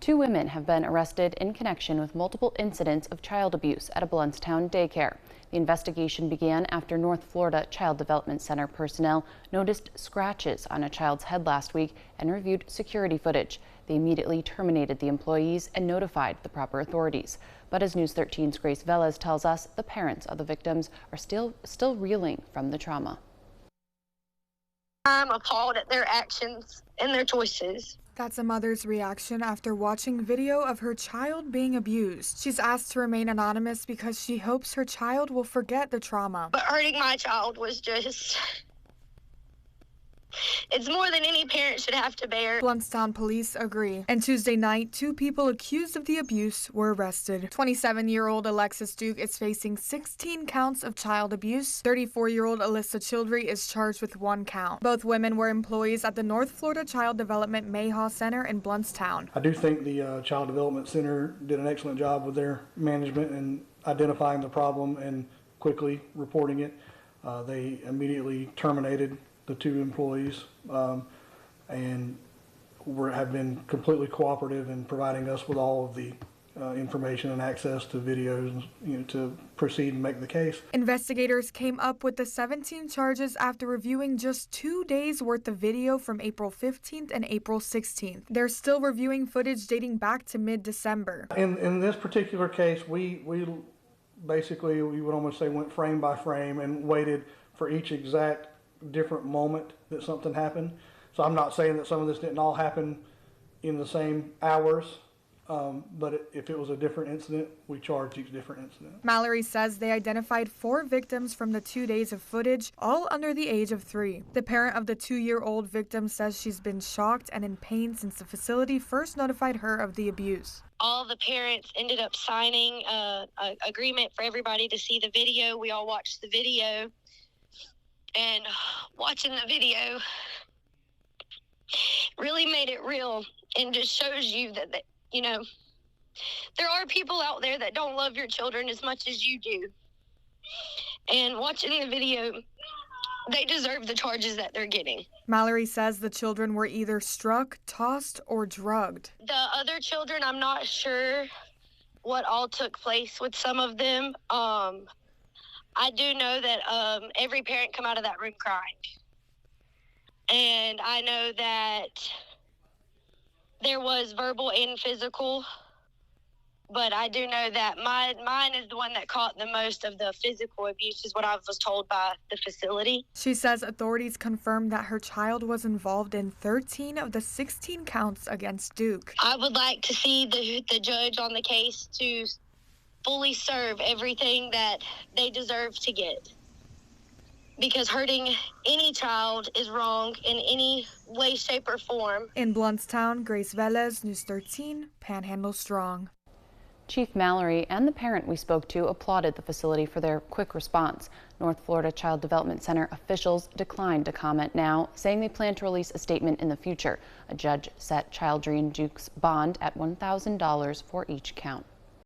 Two women have been arrested in connection with multiple incidents of child abuse at a Blountstown daycare. The investigation began after North Florida Child Development Center personnel noticed scratches on a child's head last week and reviewed security footage. They immediately terminated the employees and notified the proper authorities. But as News 13's Grace Velez tells us, the parents of the victims are still reeling from the trauma. I'm appalled at their actions and their choices. That's a mother's reaction after watching video of her child being abused. She's asked to remain anonymous because she hopes her child will forget the trauma. But hurting my child was just... it's more than any parent should have to bear. Blountstown police agree. And Tuesday night, two people accused of the abuse were arrested. 27-year-old Alexis Duke is facing 16 counts of child abuse. 34-year-old Alyssa Childry is charged with 1 count. Both women were employees at the North Florida Child Development Mayhaw Center in Blountstown. I do think the Child Development Center did an excellent job with their management in identifying the problem and quickly reporting it. They immediately terminated the 2 employees and have been completely cooperative in providing us with all of the information and access to videos, to proceed and make the case. Investigators came up with the 17 charges after reviewing just 2 days worth of video from April 15th and April 16th. They're still reviewing footage dating back to mid-December. In this particular case, we basically, we would almost say, went frame by frame and waited for each exact different moment that something happened. So I'm not saying that some of this didn't all happen in the same hours, but if it was a different incident, we charged each different incident. Mallory says they identified 4 victims from the 2 days of footage, all under the age of 3. The parent of the 2-year-old victim says she's been shocked and in pain since the facility first notified her of the abuse. All the parents ended up signing an agreement for everybody to see the video. We all watched the video. And watching the video really made it real and just shows you that, there are people out there that don't love your children as much as you do. And watching the video, they deserve the charges that they're getting. Mallory says the children were either struck, tossed, or drugged. The other children, I'm not sure what all took place with some of them. I do know that every parent come out of that room crying. And I know that there was verbal and physical, but I do know that mine is the one that caught the most of the physical abuse, is what I was told by the facility. She says authorities confirmed that her child was involved in 13 of the 16 counts against Duke. I would like to see the judge on the case to fully serve everything that they deserve to get, because hurting any child is wrong in any way, shape, or form. In Blountstown, Grace Velez, News 13, Panhandle Strong. Chief Mallory and the parent we spoke to applauded the facility for their quick response. North Florida Child Development Center officials declined to comment now, saying they plan to release a statement in the future. A judge set Childry and Duke's bond at $1,000 for each count.